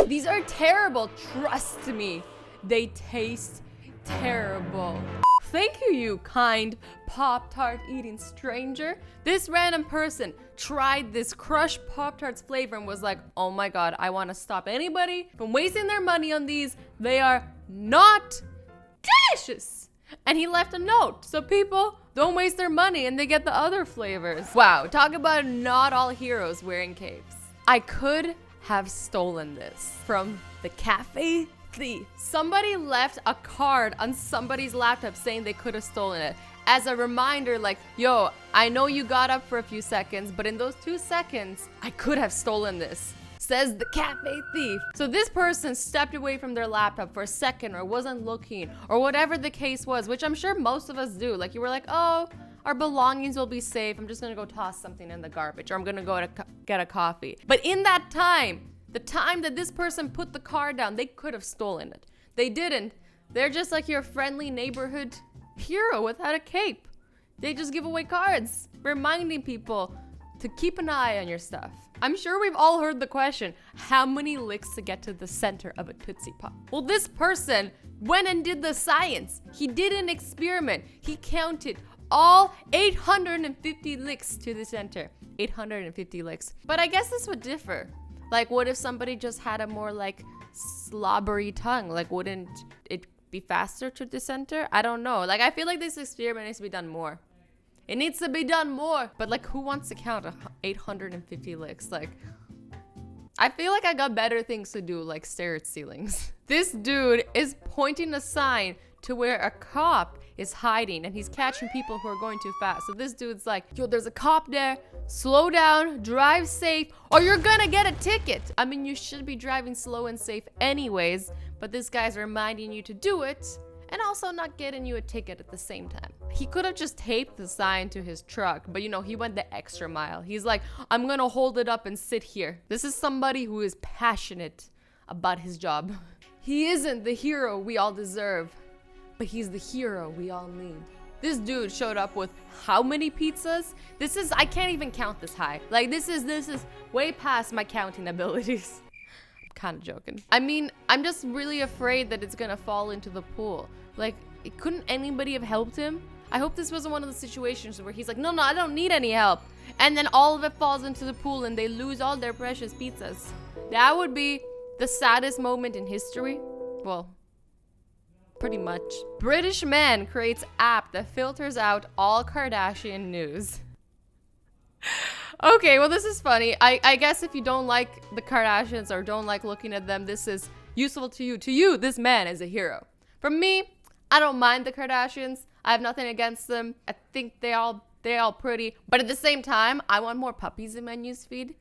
These are terrible. Trust me. They taste terrible. Thank you, you kind Pop-Tart eating stranger. This random person tried this crushed Pop-Tarts flavor and was like, oh my god, I want to stop anybody from wasting their money on these. They are not delicious. And he left a note so people don't waste their money and they get the other flavors. Wow, talk about not all heroes wearing capes. I could have stolen this from the cafe thief. Somebody left a card on somebody's laptop saying they could have stolen it as a reminder, like, yo, I know you got up for a few seconds, but in those 2 seconds I could have stolen this, says the cafe thief. So this person stepped away from their laptop for a second or wasn't looking or whatever the case was, which I'm sure most of us do. Like, you were like, oh, our belongings will be safe, I'm just gonna go toss something in the garbage, or I'm gonna go to get a coffee. But in that time, the time that this person put the card down, they could have stolen it. They didn't. They're just like your friendly neighborhood hero without a cape. They just give away cards, reminding people to keep an eye on your stuff. I'm sure we've all heard the question, how many licks to get to the center of a Tootsie Pop? Well, this person went and did the science. He did an experiment. He counted all 850 licks to the center. 850 licks. But I guess this would differ. Like, what if somebody just had a more like slobbery tongue? Like, wouldn't it be faster to the center? I don't know. Like, I feel like this experiment needs to be done more. It needs to be done more. But like, who wants to count 850 licks? Like, I feel like I got better things to do, like stare at ceilings. This dude is pointing a sign to where a cop is hiding and he's catching people who are going too fast. So this dude's like, yo, there's a cop there. Slow down, drive safe, or you're gonna get a ticket. I mean, you should be driving slow and safe anyways, but this guy's reminding you to do it and also not getting you a ticket at the same time. He could have just taped the sign to his truck, but you know, he went the extra mile. He's like, I'm gonna hold it up and sit here. This is somebody who is passionate about his job. He isn't the hero we all deserve, but he's the hero we all need. This dude showed up with how many pizzas? I can't even count this high. Like, this is way past my counting abilities. I'm kind of joking. I mean, I'm just really afraid that it's gonna fall into the pool. Like, couldn't anybody have helped him? I hope this wasn't one of the situations where he's like, no, I don't need any help. And then all of it falls into the pool and they lose all their precious pizzas. That would be the saddest moment in history. Well, pretty much. British man creates app that filters out all Kardashian news. Okay, well, this is funny. I guess if you don't like the Kardashians or don't like looking at them, this is useful to you. To you, this man is a hero. For me, I don't mind the Kardashians. I have nothing against them. I think they're all pretty. But at the same time, I want more puppies in my newsfeed.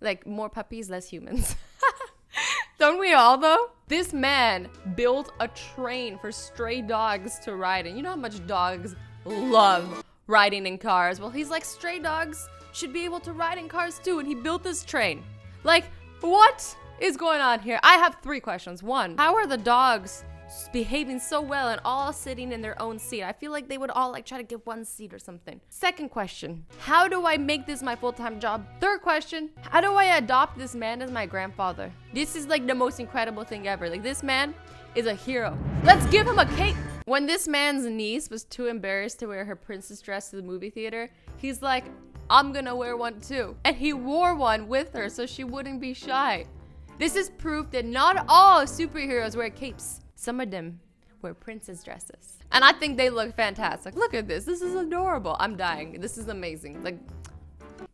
Like, more puppies, less humans. Don't we all, though? This man built a train for stray dogs to ride in. You know how much dogs love riding in cars? Well, he's like, stray dogs should be able to ride in cars too, and he built this train. Like, what is going on here? I have 3 questions. 1, how are the dogs behaving so well and all sitting in their own seat? I feel like they would all like try to get one seat or something. 2nd question, how do I make this my full-time job? 3rd question, how do I adopt this man as my grandfather? This is like the most incredible thing ever. Like, this man is a hero. Let's give him a cake. When this man's niece was too embarrassed to wear her princess dress to the movie theater, he's like, I'm gonna wear one too. And he wore one with her so she wouldn't be shy. This is proof that not all superheroes wear capes. Some of them wear princess dresses. And I think they look fantastic. Look at this. This is adorable. I'm dying. This is amazing. Like,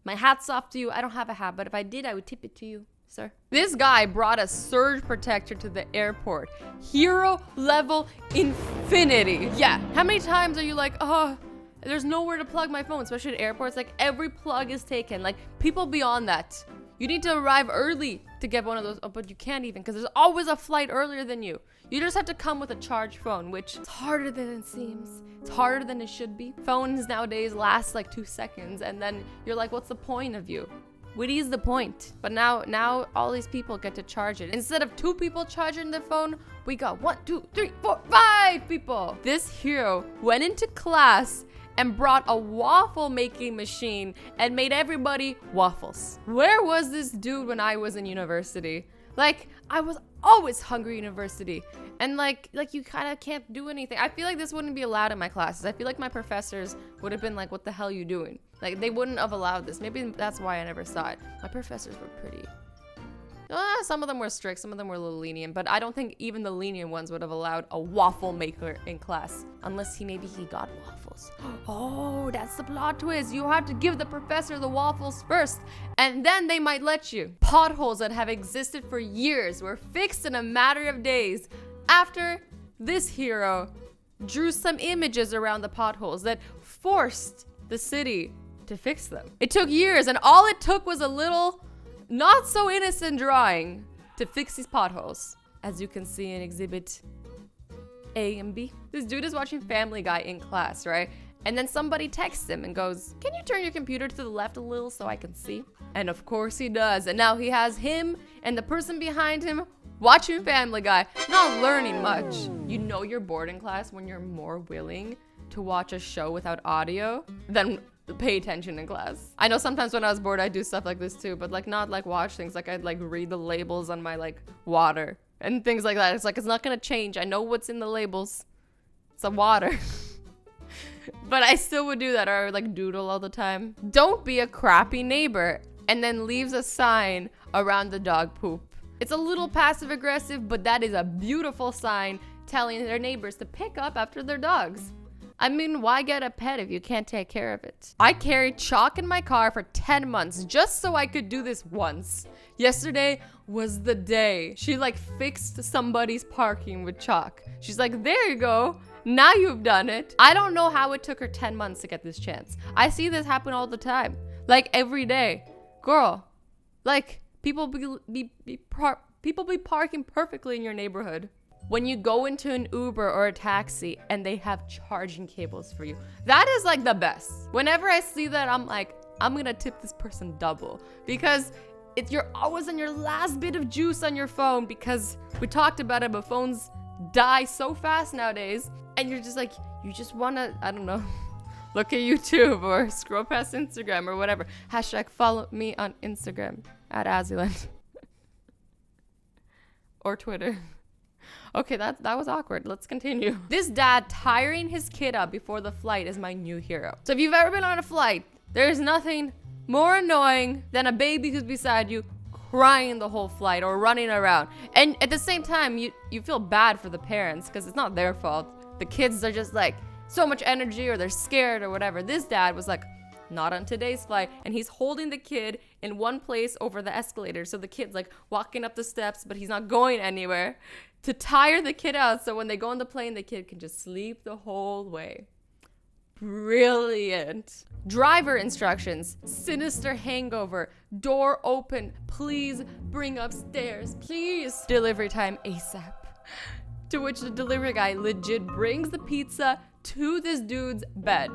my hat's off to you. I don't have a hat, but if I did, I would tip it to you, sir. This guy brought a surge protector to the airport. Hero level infinity. Yeah. How many times are you like, oh, there's nowhere to plug my phone, especially at airports? Like, every plug is taken. Like, people beyond that. You need to arrive early to get one of those, but you can't even, because there's always a flight earlier than you. You just have to come with a charged phone, which is harder than it seems. It's harder than it should be. Phones nowadays last like 2 seconds, and then you're like, what's the point of you? What is the point? But now all these people get to charge it. Instead of 2 people charging their phone, we got 1, 2, 3, 4, 5 people. This hero went into class and brought a waffle making machine and made everybody waffles. Where was this dude when I was in university? Like, I was always hungry in university. And like you kind of can't do anything. I feel like this wouldn't be allowed in my classes. I feel like my professors would have been like, what the hell are you doing? Like, they wouldn't have allowed this. Maybe that's why I never saw it. My professors were pretty... some of them were strict, some of them were a little lenient, but I don't think even the lenient ones would have allowed a waffle maker in class. Unless maybe he got waffles. Oh, that's the plot twist. You have to give the professor the waffles first, and then they might let you. Potholes that have existed for years were fixed in a matter of days after this hero drew some images around the potholes that forced the city to fix them. It took years, and all it took was a little not so innocent drawing to fix these potholes. As you can see in exhibit A and B. This dude is watching Family Guy in class, right? And then somebody texts him and goes, can you turn your computer to the left a little so I can see? And of course he does. And now he has him and the person behind him watching Family Guy, not learning much. You know you're bored in class when you're more willing to watch a show without audio than pay attention in class. I know sometimes when I was bored I'd do stuff like this too, but like not like watch things. Like I'd like read the labels on my like water and things like that. It's like, it's not gonna change. I know what's in the labels. It's a water. But I still would do that, or I would like doodle all the time. Don't be a crappy neighbor and then leaves a sign around the dog poop. It's a little passive aggressive, but that is a beautiful sign telling their neighbors to pick up after their dogs. I mean, why get a pet if you can't take care of it? I carried chalk in my car for 10 months just so I could do this once. Yesterday was the day. She like fixed somebody's parking with chalk. She's like, there you go. Now you've done it. I don't know how it took her 10 months to get this chance. I see this happen all the time. Like every day. Girl, like people be parking perfectly in your neighborhood. When you go into an Uber or a taxi and they have charging cables for you. That is like the best. Whenever I see that, I'm like, I'm gonna tip this person double. Because you're always on your last bit of juice on your phone, because we talked about it, but phones die so fast nowadays. And you're just like, you just wanna, I don't know, look at YouTube or scroll past Instagram or whatever. Hashtag follow me on Instagram at Azzyland. Or Twitter. Okay, that was awkward. Let's continue. This dad tiring his kid up before the flight is my new hero. So if you've ever been on a flight, there's nothing more annoying than a baby who's beside you crying the whole flight or running around. And at the same time, you feel bad for the parents because it's not their fault. The kids are just like so much energy, or they're scared or whatever. This dad was like, not on today's flight, and he's holding the kid in one place over the escalator, so the kid's like walking up the steps, but he's not going anywhere, to tire the kid out, so when they go on the plane, the kid can just sleep the whole way. Brilliant. Driver instructions: sinister hangover, door open, please bring upstairs, please. Delivery time ASAP. To which the delivery guy legit brings the pizza to this dude's bed.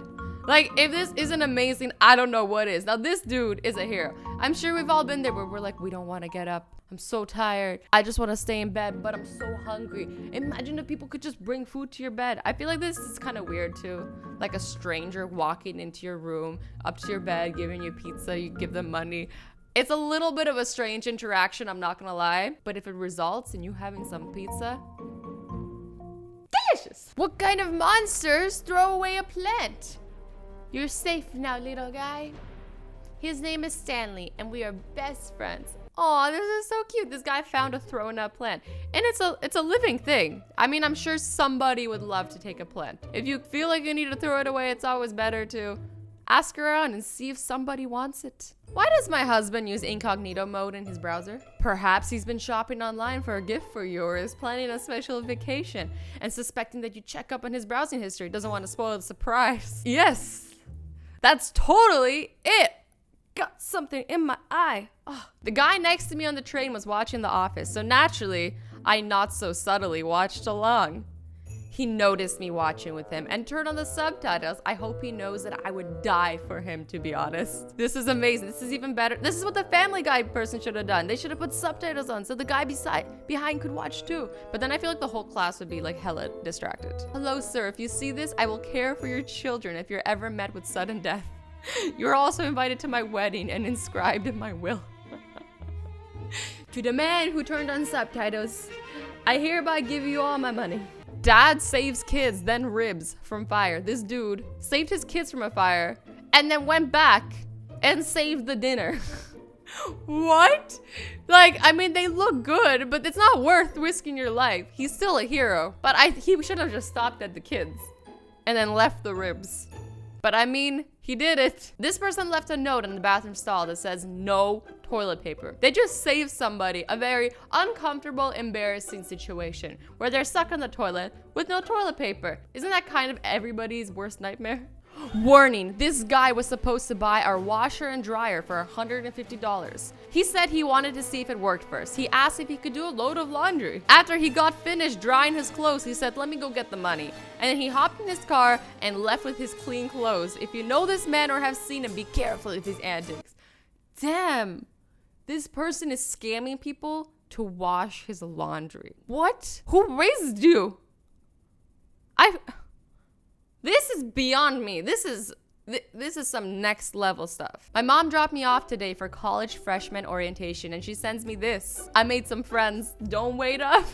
Like, if this isn't amazing, I don't know what is. Now, this dude is a hero. I'm sure we've all been there where we're like, we don't want to get up. I'm so tired. I just want to stay in bed, but I'm so hungry. Imagine if people could just bring food to your bed. I feel like this is kind of weird too. Like a stranger walking into your room, up to your bed, giving you pizza, you give them money. It's a little bit of a strange interaction, I'm not gonna lie. But if it results in you having some pizza, delicious. What kind of monsters throw away a plant? You're safe now, little guy. His name is Stanley, and we are best friends. Aw, this is so cute. This guy found a thrown up plant. And it's a living thing. I mean, I'm sure somebody would love to take a plant. If you feel like you need to throw it away, it's always better to ask around and see if somebody wants it. Why does my husband use incognito mode in his browser? Perhaps he's been shopping online for a gift for you, or is planning a special vacation and suspecting that you check up on his browsing history. Doesn't want to spoil the surprise. Yes. That's totally it. Got something in my eye. Oh. The guy next to me on the train was watching The Office, so naturally, I not so subtly watched along. He noticed me watching with him and turned on the subtitles. I hope he knows that I would die for him, to be honest. This is amazing. This is even better. This is what the Family Guy person should have done. They should have put subtitles on so the guy behind could watch too. But then I feel like the whole class would be like hella distracted. Hello, sir. If you see this, I will care for your children if you're ever met with sudden death. You're also invited to my wedding and inscribed in my will. To the man who turned on subtitles, I hereby give you all my money. Dad saves kids, then ribs from fire. This dude saved his kids from a fire and then went back and saved the dinner. What? Like, I mean, they look good, but it's not worth risking your life. He's still a hero. But he should have just stopped at the kids and then left the ribs. But I mean, he did it. This person left a note in the bathroom stall that says no toilet paper. They just saved somebody a very uncomfortable, embarrassing situation where they're stuck on the toilet with no toilet paper. Isn't that kind of everybody's worst nightmare? Warning, this guy was supposed to buy our washer and dryer for $150. He said he wanted to see if it worked first. He asked if he could do a load of laundry. After he got finished drying his clothes, he said, let me go get the money. And then he hopped in his car and left with his clean clothes. If you know this man or have seen him, be careful of his antics. Damn, this person is scamming people to wash his laundry. What? Who raised you? This is beyond me. This is some next level stuff. My mom dropped me off today for college freshman orientation and she sends me this. I made some friends. Don't wait up.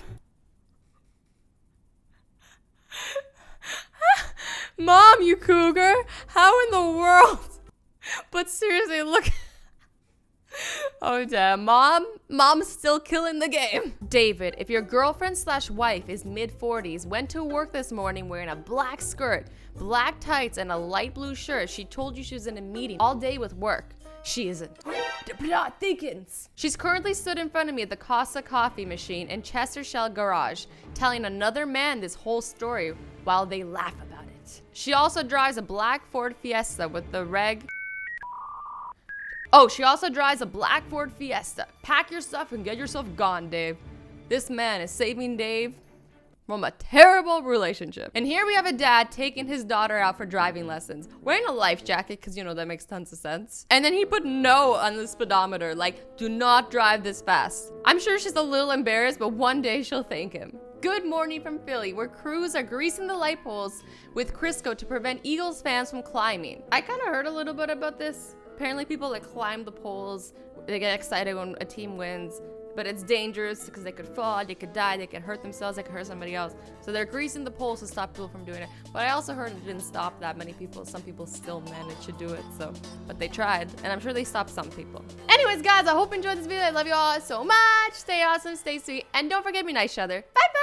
Mom, you cougar. How in the world? But seriously, look. Oh damn, mom's still killing the game. David, if your girlfriend/wife is mid-40s, went to work this morning wearing a black skirt, black tights, and a light blue shirt, she told you she was in a meeting all day with work. She isn't. The plot thickens. She's currently stood in front of me at the Costa coffee machine in Chester Shell Garage, telling another man this whole story while they laugh about it. She also drives a black Ford Fiesta with the she also drives a black Ford Fiesta. Pack your stuff and get yourself gone, Dave. This man is saving Dave from a terrible relationship. And here we have a dad taking his daughter out for driving lessons, wearing a life jacket, because you know that makes tons of sense. And then he put no on the speedometer, like, do not drive this fast. I'm sure she's a little embarrassed, but one day she'll thank him. Good morning from Philly, where crews are greasing the light poles with Crisco to prevent Eagles fans from climbing. I kind of heard a little bit about this. Apparently people that climb the poles, they get excited when a team wins, but it's dangerous because they could fall, they could die, they could hurt themselves, they could hurt somebody else. So they're greasing the poles to stop people from doing it. But I also heard it didn't stop that many people. Some people still managed to do it, but they tried, and I'm sure they stopped some people. Anyways, guys, I hope you enjoyed this video. I love you all so much. Stay awesome, stay sweet, and don't forget to be nice to each other. Bye bye.